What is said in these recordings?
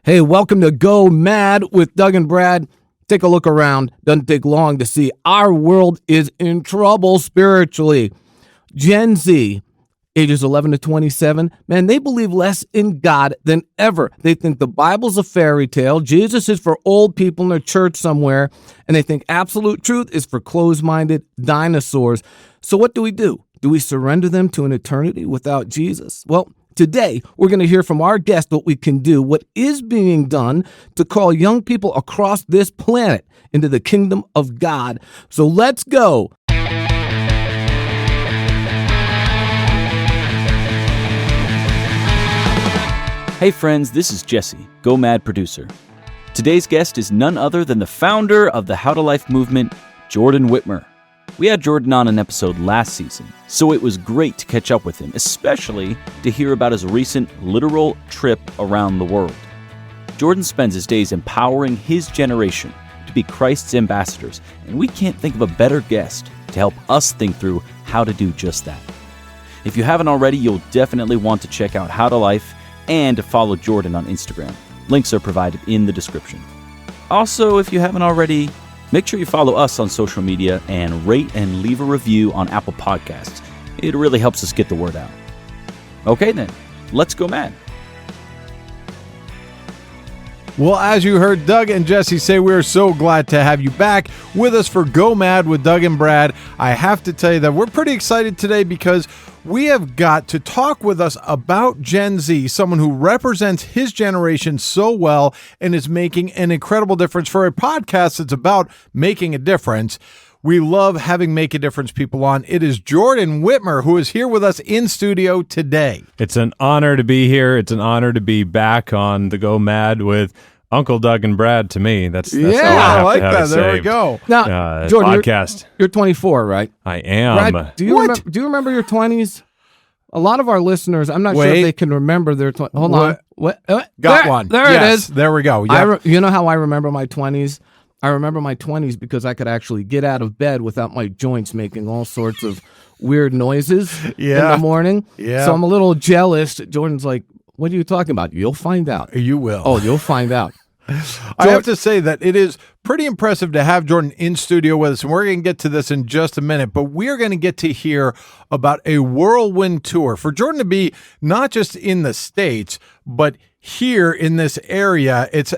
Hey, welcome to Go M.A.D with Doug and Brad. Take a look around. Doesn't take long to see our world is in trouble spiritually. Gen Z, ages 11 to 27, man, they believe less in God than ever. They think the Bible's a fairy tale. Jesus is for old people in a church somewhere. And they think absolute truth is for closed-minded dinosaurs. So what do? Do we surrender them to an eternity without Jesus? Well, today, we're going to hear from our guest what we can do, what is being done to call young people across this planet into the kingdom of God. So let's go. Hey friends, this is Jesse, Go M.A.D producer. Today's guest is none other than the founder of the How to Life movement, Jordan Whitmer. We had Jordan on an episode last season, so it was great to catch up with him, especially to hear about his recent literal trip around the world. Jordan spends his days empowering his generation to be Christ's ambassadors, and we can't think of a better guest to help us think through how to do just that. If you haven't already, you'll definitely want to check out How to Life and to follow Jordan on Instagram. Links are provided in the description. Also, if you haven't already, make sure you follow us on social media and rate and leave a review on Apple Podcasts. It really helps us get the word out. Okay then, let's go M.A.D. Well, as you heard Doug and Jesse say, we're so glad to have you back with us for Go M.A.D with Doug and Brad. I have to tell you that we're pretty excited today because we have got to talk with us about Gen Z, someone who represents his generation so well and is making an incredible difference for a podcast that's about making a difference. We love having Make a Difference people on. It is Jordan Whitmer who is here with us in studio today. It's an honor to be here. It's an honor to be back on the Go M.A.D with Uncle Doug and Brad. To me, that's yeah, I like that. There we go. Now, Jordan, podcast. You're 24, right? I am. Brad, do you remember your 20s? A lot of our listeners, I'm not sure if they can remember their 20s. Hold on. What? Got one. There it is. There we go. Yep. You know how I remember my 20s? I remember my 20s because I could actually get out of bed without my joints making all sorts of weird noises in the morning. Yeah. So I'm a little jealous. Jordan's like, what are you talking about? You'll find out. You will. Oh, you'll find out. I have to say that it is pretty impressive to have Jordan in studio with us, and we're going to get to this in just a minute, but we're going to get to hear about a whirlwind tour. For Jordan to be not just in the States, but here in this area, it's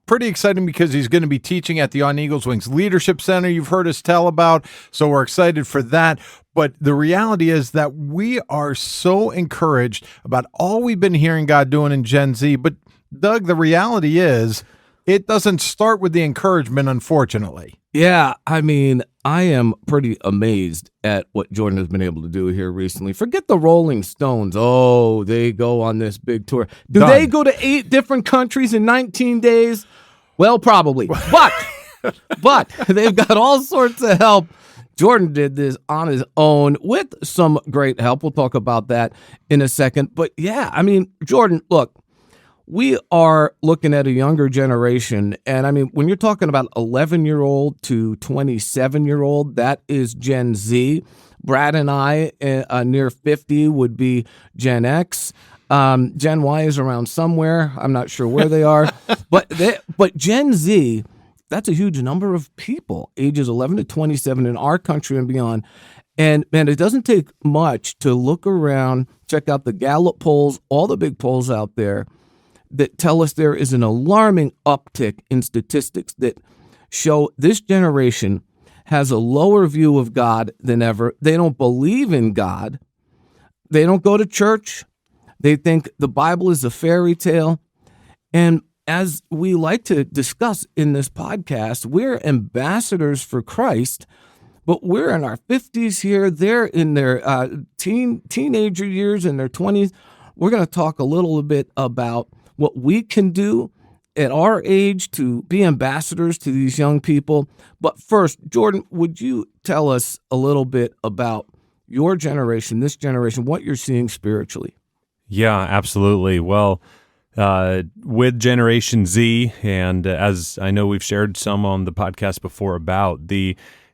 pretty exciting because he's going to be teaching at the On Eagles Wings Leadership Center you've heard us tell about, so we're excited for that. But the reality is that we are so encouraged about all we've been hearing God doing in Gen Z. But Doug, the reality is it doesn't start with the encouragement, unfortunately. Yeah, I mean, I am pretty amazed at what Jordan has been able to do here recently. Forget the Rolling Stones. Oh, they go on this big tour. Do they go to 8 different countries in 19 days? Well, probably. But they've got all sorts of help. Jordan did this on his own with some great help. We'll talk about that in a second. But yeah, I mean, Jordan, look, we are looking at a younger generation, and I mean, when you're talking about 11-year-old to 27-year-old, that is Gen Z. Brad and I, near 50, would be Gen X. Gen Y is around somewhere. I'm not sure where they are. But Gen Z, that's a huge number of people, ages 11 to 27 in our country and beyond. And, man, it doesn't take much to look around, check out the Gallup polls, all the big polls out there, that tell us there is an alarming uptick in statistics that show this generation has a lower view of God than ever. They don't believe in God. They don't go to church. They think the Bible is a fairy tale. And as we like to discuss in this podcast, we're ambassadors for Christ, but we're in our 50s here. They're in their teenager years, in their 20s. We're going to talk a little bit about what we can do at our age to be ambassadors to these young people. But first, Jordan, would you tell us a little bit about your generation, this generation, what you're seeing spiritually? Yeah, absolutely. Well, with Generation Z, and as I know we've shared some on the podcast before about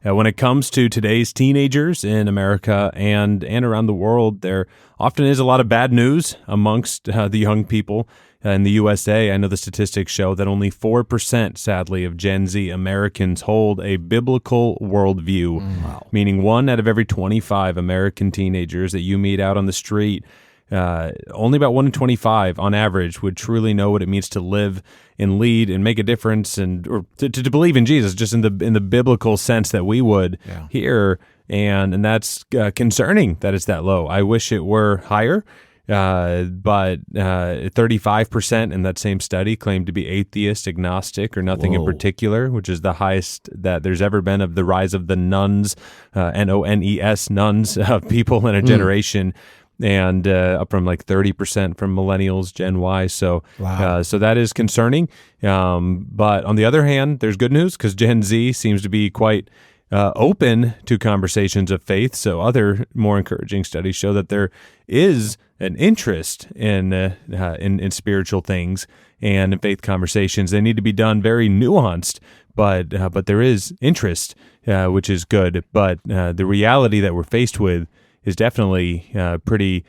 when it comes to today's teenagers in America and around the world, there often is a lot of bad news amongst the young people. in the USA, I know the statistics show that only 4%, sadly, of Gen Z Americans hold a biblical worldview, meaning 1 out of every 25 American teenagers that you meet out on the street, only about 1 in 25 on average would truly know what it means to live and lead and make a difference, and or to believe in Jesus, just in the biblical sense that we would here, and that's concerning that it's that low. I wish it were higher. But 35% in that same study claimed to be atheist, agnostic, or nothing in particular, which is the highest that there's ever been of the rise of the nuns, N-O-N-E-S, nuns, people in a generation, and up from like 30% from millennials, Gen Y. So, so that is concerning. But on the other hand, there's good news because Gen Z seems to be quite open to conversations of faith. So other more encouraging studies show that there is an interest in spiritual things and in faith conversations. They need to be done very nuanced, but there is interest, which is good. But the reality that we're faced with is definitely pretty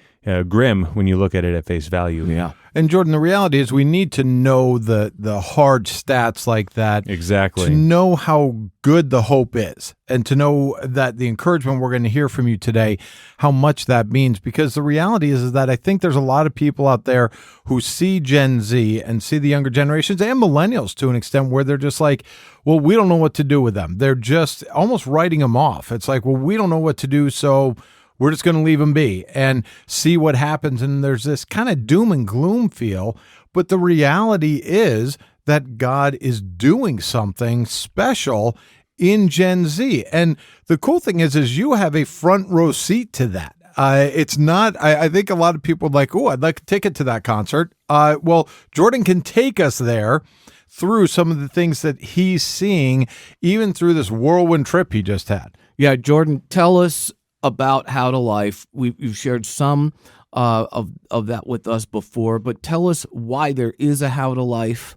grim when you look at it at face value. Yeah. And Jordan, the reality is we need to know the hard stats like that. Exactly. To know how good the hope is and to know that the encouragement we're going to hear from you today, how much that means. Because the reality is that I think there's a lot of people out there who see Gen Z and see the younger generations and millennials to an extent where they're just like, well, we don't know what to do with them. They're just almost writing them off. It's like, well, we don't know what to do, so we're just going to leave them be and see what happens. And there's this kind of doom and gloom feel. But the reality is that God is doing something special in Gen Z. And the cool thing is you have a front row seat to that. It's not, I think a lot of people are like, oh, I'd like a ticket to that concert. Well, Jordan can take us there through some of the things that he's seeing, even through this whirlwind trip he just had. Yeah, Jordan, tell us about How to Life. You've shared some of that with us before, but tell us why there is a How to Life.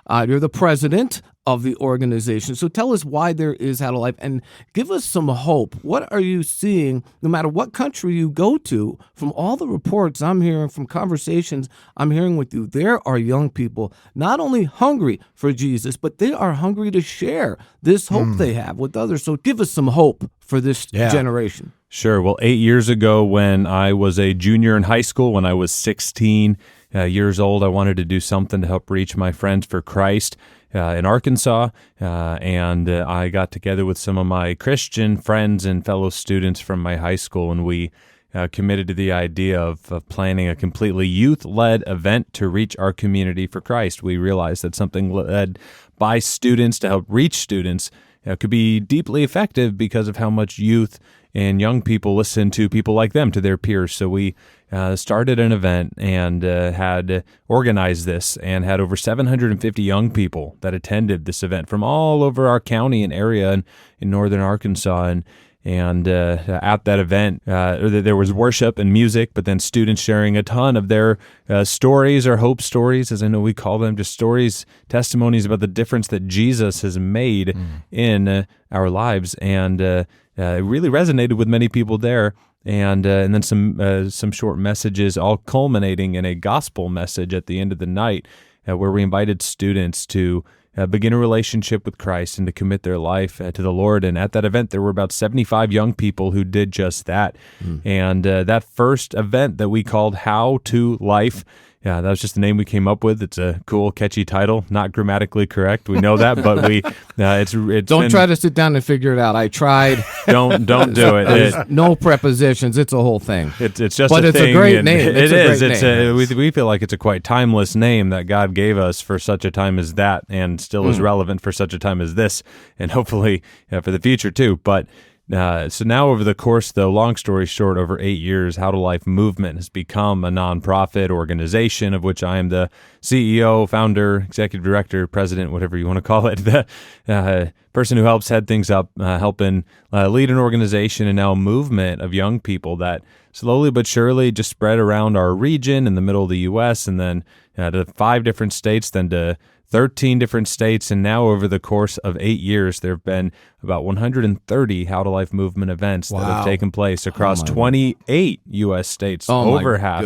You're the president of the organization, so tell us why there is How to Life and give us some hope. What are you seeing, no matter what country you go to, from all the reports I'm hearing, from conversations I'm hearing with you, there are young people not only hungry for Jesus, but they are hungry to share this hope they have with others. So give us some hope for this generation. Sure. Well, 8 years ago when I was a junior in high school, when I was 16 years old, I wanted to do something to help reach my friends for Christ in Arkansas, and I got together with some of my Christian friends and fellow students from my high school, and we committed to the idea of planning a completely youth-led event to reach our community for Christ. We realized that something led by students to help reach students could be deeply effective because of how much youth and young people listen to people like them, to their peers. So we started an event and had organized this and had over 750 young people that attended this event from all over our county and area in northern Arkansas. And at that event, there was worship and music, but then students sharing a ton of their stories, or hope stories, as I know we call them, just stories, testimonies about the difference that Jesus has made in our lives. And it really resonated with many people there. And then some short messages, all culminating in a gospel message at the end of the night, where we invited students to begin a relationship with Christ and to commit their life to the Lord. And at that event, there were about 75 young people who did just that. And that first event that we called How to Life, that was just the name we came up with. It's a cool, catchy title. Not grammatically correct. We know that, but we don't try to sit down and figure it out. I tried. Don't do it. There's no prepositions. It's a whole thing. It's just but a it's thing. A great name. It is. We feel like it's a quite timeless name that God gave us for such a time as that, and still is relevant for such a time as this, and hopefully for the future too. But so now, over the course, though, long story short, over 8 years, How to Life Movement has become a nonprofit organization of which I am the CEO, founder, executive director, president, whatever you want to call it, the person who helps head things up, helping lead an organization and now a movement of young people that slowly but surely just spread around our region in the middle of the U.S. and then to 5 different states, then to 13 different states, and now over the course of 8 years, there have been about 130 How to Life movement events that have taken place across 28 U.S. states, over half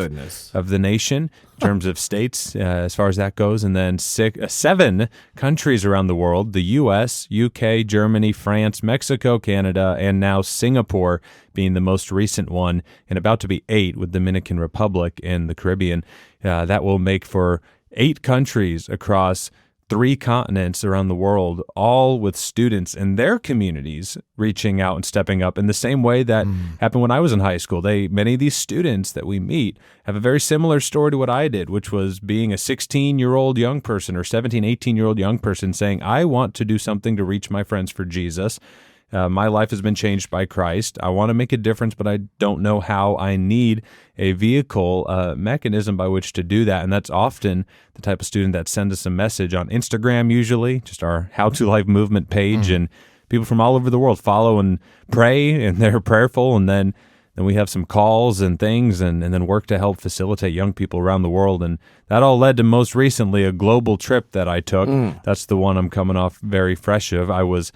of the nation in terms of states, as far as that goes, and then 7 countries around the world, the U.S., UK, Germany, France, Mexico, Canada, and now Singapore being the most recent one, and about to be 8 with Dominican Republic in the Caribbean. That will make for 8 countries across 3 continents around the world, all with students in their communities reaching out and stepping up in the same way that happened when I was in high school. Many of these students that we meet have a very similar story to what I did, which was being a 16-year-old young person or 17, 18-year-old young person saying, I want to do something to reach my friends for Jesus. My life has been changed by Christ. I want to make a difference, but I don't know how. I need a vehicle, mechanism by which to do that. And that's often the type of student that sends us a message on Instagram, usually, just our How to Life movement page. And people from all over the world follow and pray, and they're prayerful. And then we have some calls and things, and then work to help facilitate young people around the world. And that all led to most recently a global trip that I took. That's the one I'm coming off very fresh of. I was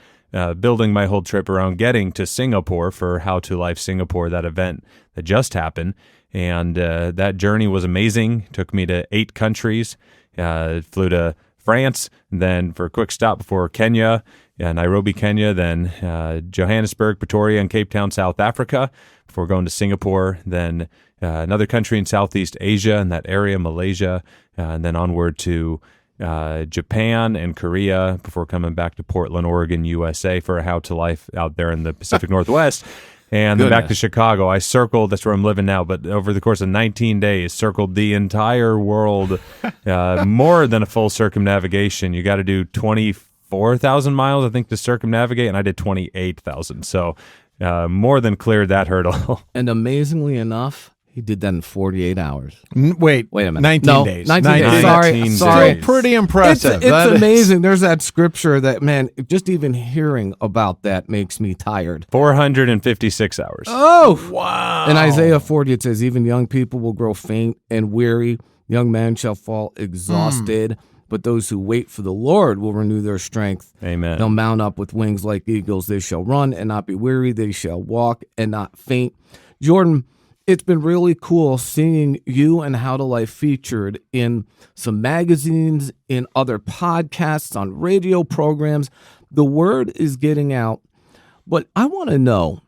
building my whole trip around getting to Singapore for How to Life Singapore, that event that just happened. And that journey was amazing. Took me to 8 countries. Flew to France, then for a quick stop before Kenya, Nairobi, Kenya, then Johannesburg, Pretoria, and Cape Town, South Africa, before going to Singapore, then another country in Southeast Asia, in that area, Malaysia, and then onward to Japan and Korea before coming back to Portland, Oregon, USA for a How to Life out there in the Pacific Northwest. And then back to Chicago. I circled, that's where I'm living now, but over the course of 19 days, circled the entire world, more than a full circumnavigation. You got to do 24,000 miles, I think, to circumnavigate, and I did 28,000. So more than cleared that hurdle. And amazingly enough, he did that in 48 hours. Wait a minute. 19 days. 19 days. 19 Sorry. Still pretty impressive. It's amazing. There's that scripture that, man, just even hearing about that makes me tired. 456 hours. Oh, wow. In Isaiah 40, it says, even young people will grow faint and weary. Young men shall fall exhausted. But those who wait for the Lord will renew their strength. Amen. They'll mount up with wings like eagles. They shall run and not be weary. They shall walk and not faint. Jordan, it's been really cool seeing you and How to Life featured in some magazines, in other podcasts, on radio programs. The word is getting out. But I want to know,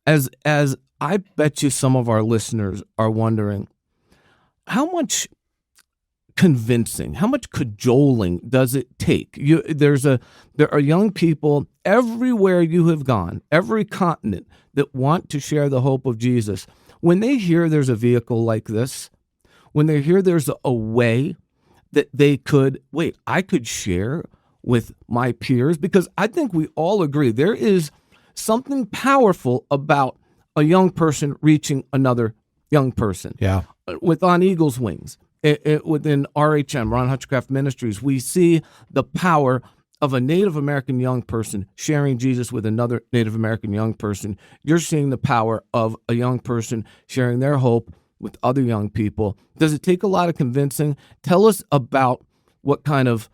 as I bet you some of our listeners are wondering, how much convincing, how much cajoling does it take? There are young people everywhere you have gone, every continent, that want to share the hope of Jesus. When they hear there's a vehicle like this, when they hear there's a way that I could share with my peers, because I think we all agree there is something powerful about a young person reaching another young person. Yeah. With On Eagle's Wings, within RHM, Ron Hutchcraft Ministries, we see the power of a Native American young person sharing Jesus with another Native American young person. You're seeing the power of a young person sharing their hope with other young people. Does it take a lot of convincing? Tell us about what kind of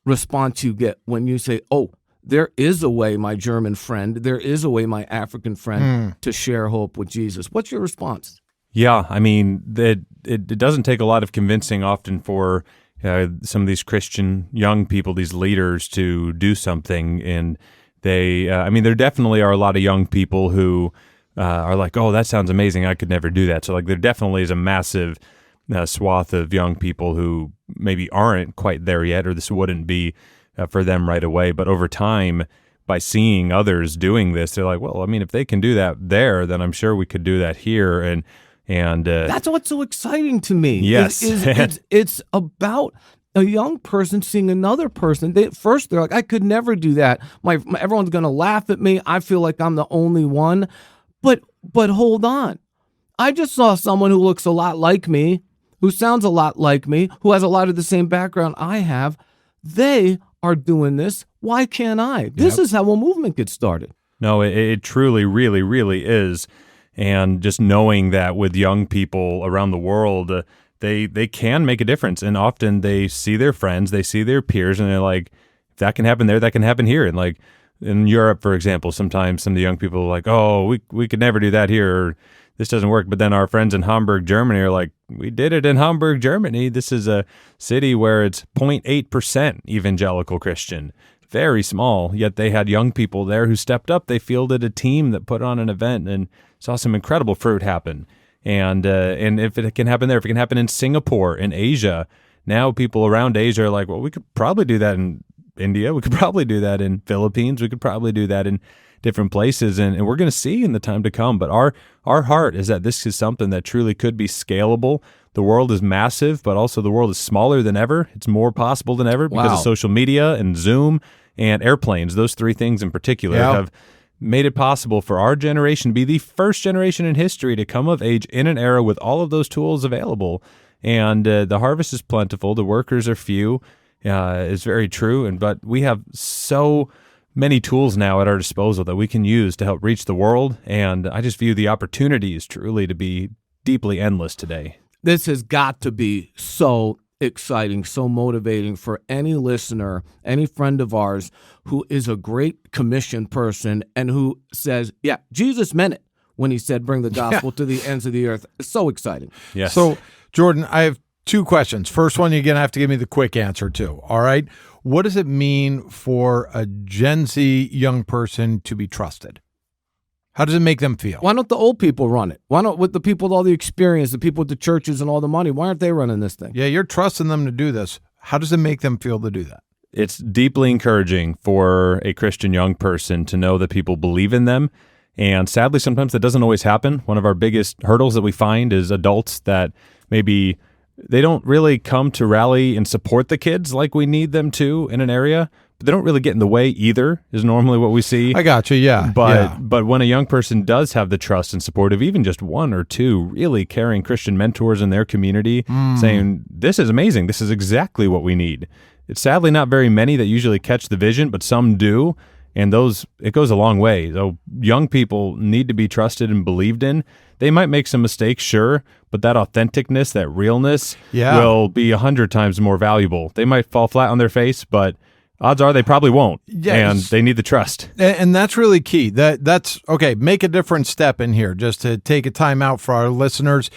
response you get when you say, oh, there is a way, my German friend, there is a way, my African friend, to share hope with Jesus. What's your response? Yeah, I mean, it doesn't take a lot of convincing often for some of these Christian young people, these leaders, to do something. And there definitely are a lot of young people who are like, oh, that sounds amazing. I could never do that. So there definitely is a massive swath of young people who maybe aren't quite there yet, or this wouldn't be for them right away. But over time, by seeing others doing this, they're like, well, I mean, if they can do that there, then I'm sure we could do that here. And that's what's so exciting to me. Yes. It's about a young person seeing another person. First, they're like, I could never do that. Everyone's going to laugh at me. I feel like I'm the only one. But hold on. I just saw someone who looks a lot like me, who sounds a lot like me, who has a lot of the same background I have. They are doing this. Why can't I? This is how a movement gets started. No, it truly, really, really is. And just knowing that with young people around the world, they can make a difference. And often they see their friends, they see their peers, and they're like, if that can happen there, that can happen here. And like in Europe, for example, sometimes some of the young people are like, oh, we could never do that here, or this doesn't work. But then our friends in Hamburg, Germany are like, we did it in Hamburg, Germany. This is a city where it's 0.8% evangelical Christian. Very small, yet they had young people there who stepped up. They fielded a team that put on an event and saw some incredible fruit happen. And if it can happen there, if it can happen in Singapore, in Asia, now people around Asia are like, well, we could probably do that in India. We could probably do that in Philippines. We could probably do that in different places. And we're going to see in the time to come. But our heart is that this is something that truly could be scalable. The world is massive, but also the world is smaller than ever. It's more possible than ever because of social media and Zoom and airplanes. Those three things in particular have made it possible for our generation to be the first generation in history to come of age in an era with all of those tools available. And the harvest is plentiful. The workers are few. Is very true. But we have so many tools now at our disposal that we can use to help reach the world. And I just view the opportunities truly to be deeply endless today. This has got to be so exciting, so motivating for any listener, any friend of ours who is a great commission person and who says, yeah, Jesus meant it when he said, bring the gospel to the ends of the earth. It's so exciting. Yes. So, Jordan, I have two questions. First one, you're going to have to give me the quick answer to. All right. What does it mean for a Gen Z young person to be trusted? How does it make them feel? Why don't the old people run it? Why not with the people with all the experience, the people with the churches and all the money? Why aren't they running this thing? Yeah, you're trusting them to do this. How does it make them feel to do that? It's deeply encouraging for a Christian young person to know that people believe in them. And sadly, sometimes that doesn't always happen. One of our biggest hurdles that we find is adults that maybe they don't really come to rally and support the kids like we need them to in an area, but they don't really get in the way either, is normally what we see. I got you, yeah. But when a young person does have the trust and support of even just one or two really caring Christian mentors in their community saying, this is amazing, this is exactly what we need. It's sadly not very many that usually catch the vision, but some do. And it goes a long way. So young people need to be trusted and believed in. They might make some mistakes, sure, but that authenticness, that realness will be 100 times more valuable. They might fall flat on their face, but odds are they probably won't. Yes. And they need the trust. And that's really key. That's okay. Make a different step in here, just to take a time out for our listeners,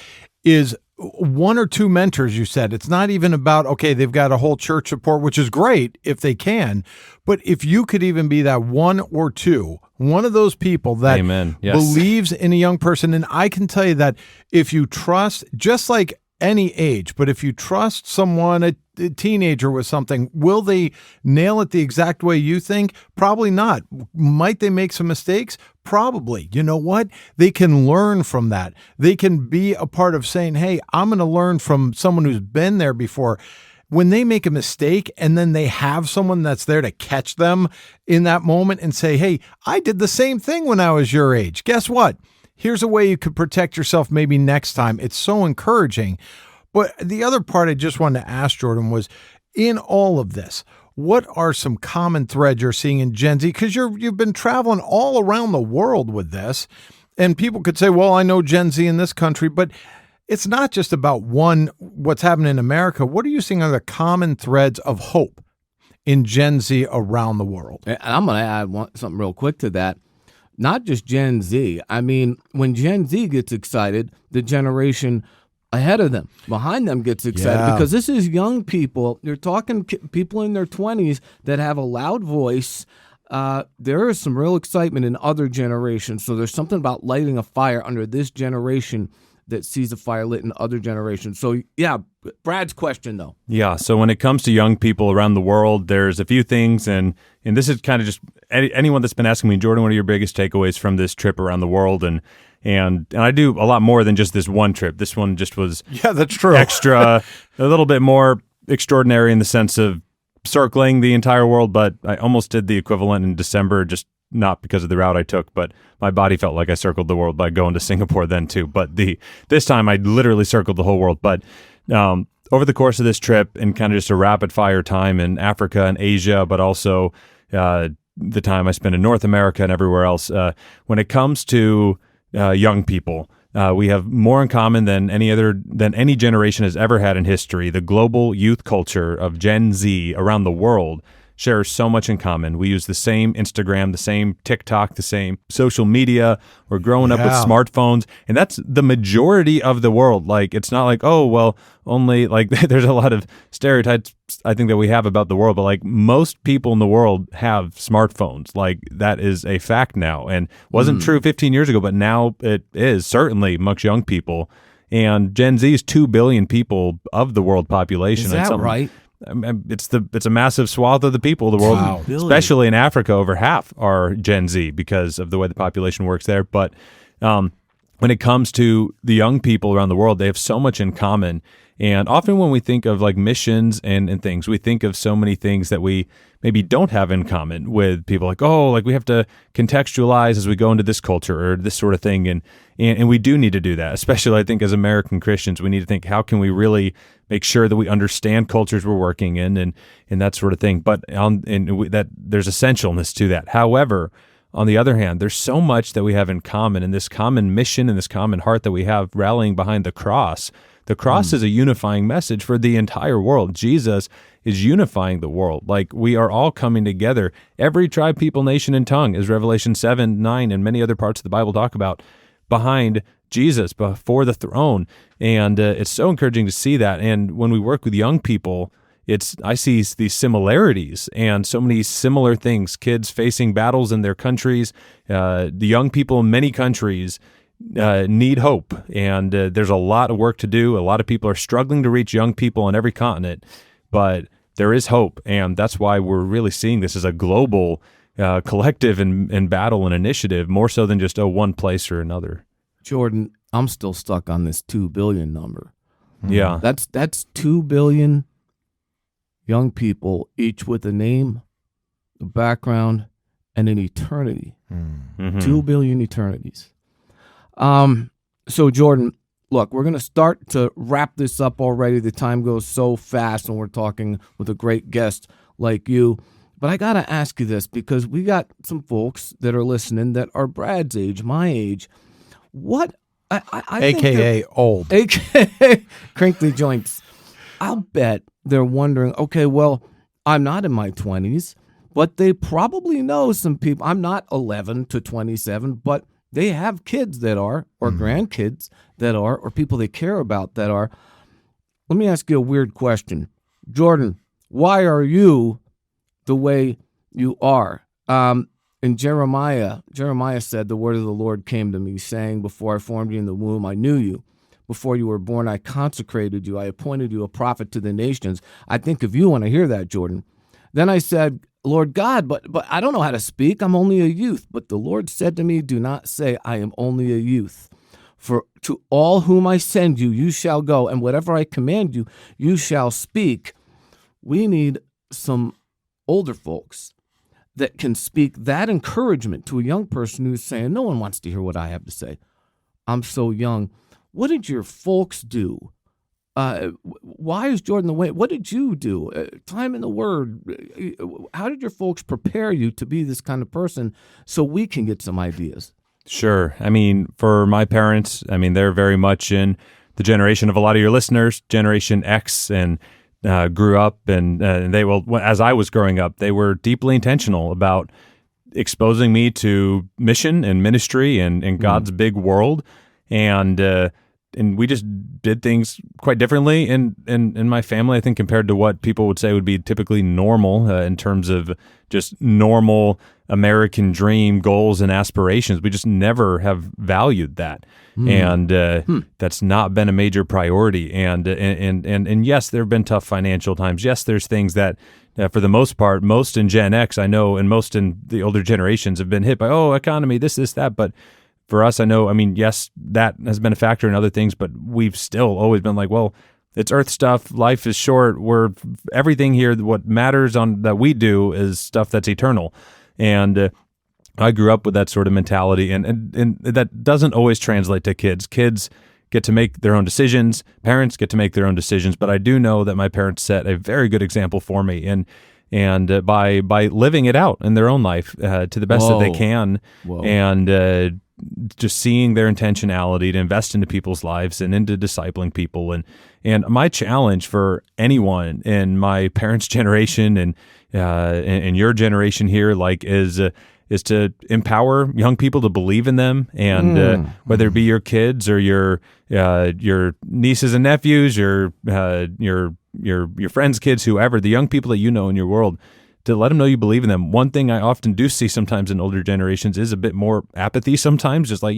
is one or two mentors. You said it's not even about, okay, they've got a whole church support, which is great if they can, but if you could even be that one or two, one of those people that believes in a young person. And I can tell you that if you trust, just like any age, but if you trust someone, a teenager with something, will they nail it the exact way you think? Probably not. Might they make some mistakes? Probably. You know what? They can learn from that. They can be a part of saying, hey, I'm going to learn from someone who's been there before. When they make a mistake and then they have someone that's there to catch them in that moment and say, hey, I did the same thing when I was your age. Guess what? Here's a way you could protect yourself maybe next time. It's so encouraging. But the other part I just wanted to ask Jordan was, in all of this, what are some common threads you're seeing in Gen Z? Because you've been traveling all around the world with this, and people could say, well, I know Gen Z in this country, but it's not just about what's happening in America. What are you seeing are the common threads of hope in Gen Z around the world? And I'm going to add something real quick to that. Not just Gen Z. I mean, when Gen Z gets excited, the generation ahead of them, behind them gets excited because this is young people. You're talking people in their 20s that have a loud voice. There is some real excitement in other generations. So there's something about lighting a fire under this generation that sees a fire lit in other generations. So, yeah, Brad's question, though. Yeah, so when it comes to young people around the world, there's a few things, and this is kind of just anyone that's been asking me, Jordan, what are your biggest takeaways from this trip around the world? And I do a lot more than just this one trip. This one just was that's true. Extra, a little bit more extraordinary in the sense of circling the entire world, but I almost did the equivalent in December, just not because of the route I took, but my body felt like I circled the world by going to Singapore then too. But this time I literally circled the whole world. But over the course of this trip and kind of just a rapid fire time in Africa and Asia, but also the time I spent in North America and everywhere else, when it comes to young people. We have more in common than any generation has ever had in history. The global youth culture of Gen Z around the world shares so much in common. We use the same Instagram, the same TikTok, the same social media. We're growing up with smartphones, and that's the majority of the world. Like, it's not like, oh, well, only like there's a lot of stereotypes I think that we have about the world, but like most people in the world have smartphones. Like, that is a fact now, and wasn't true 15 years ago, but now it is certainly amongst young people. And Gen Z is 2 billion people of the world population. Is that right? It's a massive swath of the people of the world, especially in Africa. Over half are Gen Z because of the way the population works there. But when it comes to the young people around the world, they have so much in common. And often when we think of like missions and things, we think of so many things that we maybe don't have in common with people. Like, oh, like we have to contextualize as we go into this culture or this sort of thing. And we do need to do that, especially I think as American Christians. We need to think, how can we really make sure that we understand cultures we're working in and that sort of thing. But that there's essentialness to that. However, on the other hand, there's so much that we have in common, and this common mission and this common heart that we have rallying behind the cross. The cross is a unifying message for the entire world. Jesus is unifying the world. Like, we are all coming together. Every tribe, people, nation, and tongue, as Revelation 7, 9, and many other parts of the Bible talk about, behind Jesus, before the throne. And it's so encouraging to see that. And when we work with young people, I see these similarities and so many similar things. Kids facing battles in their countries, the young people in many countries need hope, and there's a lot of work to do. A lot of people are struggling to reach young people on every continent, but there is hope, and that's why we're really seeing this as a global collective and battle and initiative, more so than just one place or another. Jordan, I'm still stuck on this 2 billion number. Yeah. That's 2 billion young people, each with a name, a background, and an eternity. 2 billion eternities. So Jordan, look, we're going to start to wrap this up already. The time goes so fast, and we're talking with a great guest like you. But I got to ask you this, because we got some folks that are listening that are Brad's age, my age. What? I AKA old. AKA crinkly joints. I'll bet they're wondering, okay, well, I'm not in my 20s, but they probably know some people. I'm not 11 to 27, but they have kids that are, or grandkids that are, or people they care about that are. Let me ask you a weird question. Jordan, why are you the way you are? In Jeremiah said, the word of the Lord came to me, saying, before I formed you in the womb, I knew you. Before you were born, I consecrated you. I appointed you a prophet to the nations. I think of you when I hear that, Jordan. Then I said, Lord God, but I don't know how to speak. I'm only a youth. But the Lord said to me, do not say I am only a youth. For to all whom I send you, you shall go, and whatever I command you, you shall speak. We need some older folks that can speak that encouragement to a young person who's saying, no one wants to hear what I have to say. I'm so young. What did your folks do? Why is Jordan the way? What did you do? Time in the Word. How did your folks prepare you to be this kind of person so we can get some ideas? Sure. I mean, for my parents, they're very much in the generation of a lot of your listeners, Generation X, and grew up, and they will, as I was growing up, they were deeply intentional about exposing me to mission and ministry and God's big world. And we just did things quite differently in my family, I think, compared to what people would say would be typically normal in terms of just normal American dream goals and aspirations. We just never have valued that. And that's not been a major priority. And yes, there have been tough financial times. Yes, there's things that, for the most part, most in Gen X, I know, and most in the older generations have been hit by, economy, this, that. But for us, I know, yes, that has been a factor in other things, but we've still always been like, well, it's earth stuff. Life is short. Everything here, what matters that we do is stuff that's eternal. And I grew up with that sort of mentality, and that doesn't always translate to kids. Kids get to make their own decisions. Parents get to make their own decisions. But I do know that my parents set a very good example for me, and by living it out in their own life to the best that they can, and just seeing their intentionality to invest into people's lives and into discipling people. And my challenge for anyone in my parents' generation and your generation here, is to empower young people to believe in them, and whether it be your kids or your nieces and nephews, your friends' kids, whoever, the young people that you know in your world, to let them know you believe in them. One thing I often do see sometimes in older generations is a bit more apathy sometimes, just like,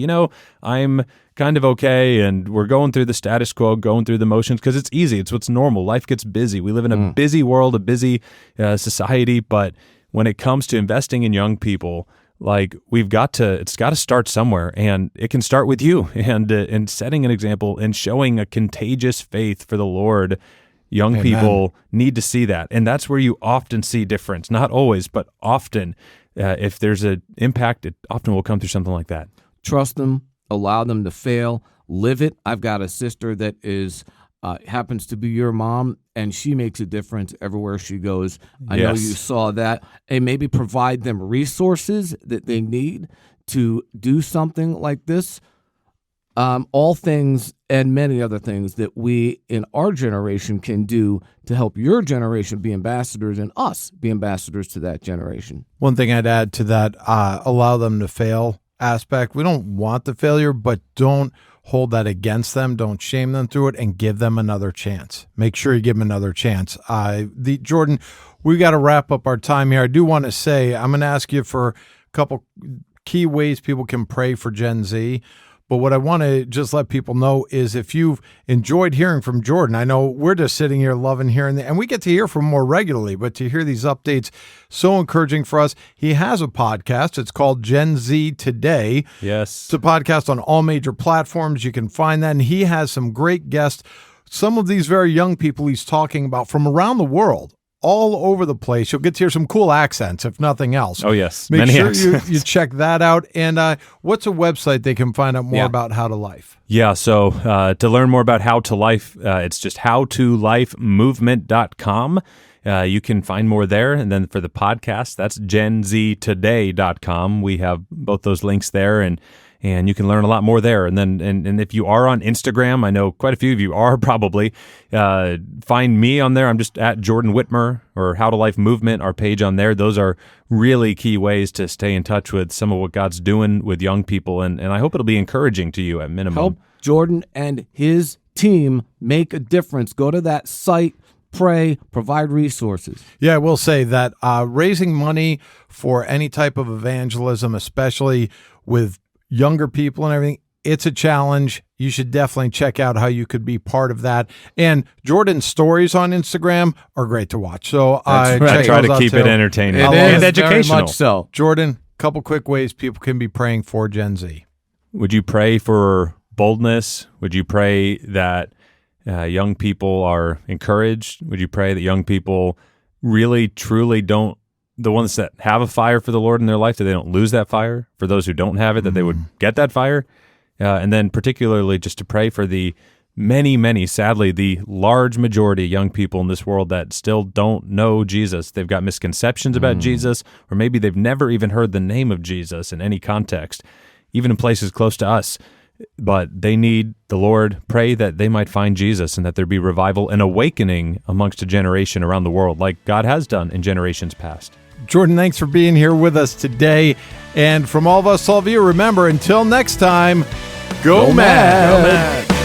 I'm kind of okay, and we're going through the status quo, going through the motions, because it's easy. It's what's normal. Life gets busy. We live in a busy world, a busy society, but when it comes to investing in young people, it's got to start somewhere, and it can start with you, and setting an example and showing a contagious faith for the Lord. Young Amen. People need to see that, and that's where you often see difference. Not always, but often. If there's an impact, it often will come through something like that. Trust them, allow them to fail, live it. I've got a sister that happens to be your mom, and she makes a difference everywhere she goes. I know you saw that. And maybe provide them resources that they need to do something like this. All things and many other things that we in our generation can do to help your generation be ambassadors and us be ambassadors to that generation. One thing I'd add to that, allow them to fail aspect. We don't want the failure, but don't hold that against them. Don't shame them through it, and give them another chance. Make sure you give them another chance. Jordan, we got to wrap up our time here. I do want to say, I'm going to ask you for a couple key ways people can pray for Gen Z. But what I want to just let people know is, if you've enjoyed hearing from Jordan, I know we're just sitting here loving hearing and we get to hear from him more regularly, but to hear these updates, so encouraging for us. He has a podcast. It's called Gen Z Today. Yes. It's a podcast on all major platforms. You can find that. And he has some great guests. Some of these very young people he's talking about from around the world, all over the place. You'll get to hear some cool accents, if nothing else. Oh, yes. Make Many sure accents. you check that out. And what's a website they can find out more about How to Life? Yeah, so to learn more about How to Life, it's just howtolifemovement.com. You can find more there. And then for the podcast, that's genztoday.com. We have both those links there, and you can learn a lot more there. And then, and if you are on Instagram, I know quite a few of you are probably, find me on there. I'm just at Jordan Whitmer, or How to Life Movement, our page on there. Those are really key ways to stay in touch with some of what God's doing with young people. And I hope it'll be encouraging to you at minimum. Help Jordan and his team make a difference. Go to that site, pray, provide resources. Yeah, I will say that raising money for any type of evangelism, especially with younger people and everything, it's a challenge. You should definitely check out how you could be part of that. And Jordan's stories on Instagram are great to watch. So I try to keep it entertaining and educational. Very much so. Jordan, couple quick ways people can be praying for Gen Z. Would you pray for boldness? Would you pray that young people are encouraged? Would you pray that young people really, truly don't, the ones that have a fire for the Lord in their life, that they don't lose that fire? For those who don't have it, that they would get that fire? And then particularly just to pray for the many, sadly, the large majority of young people in this world that still don't know Jesus. They've got misconceptions about Jesus, or maybe they've never even heard the name of Jesus in any context, even in places close to us. But they need the Lord. Pray that they might find Jesus, and that there be revival and awakening amongst a generation around the world, like God has done in generations past. Jordan, thanks for being here with us today. And from all of us, all of you, remember, until next time, go mad. Go mad.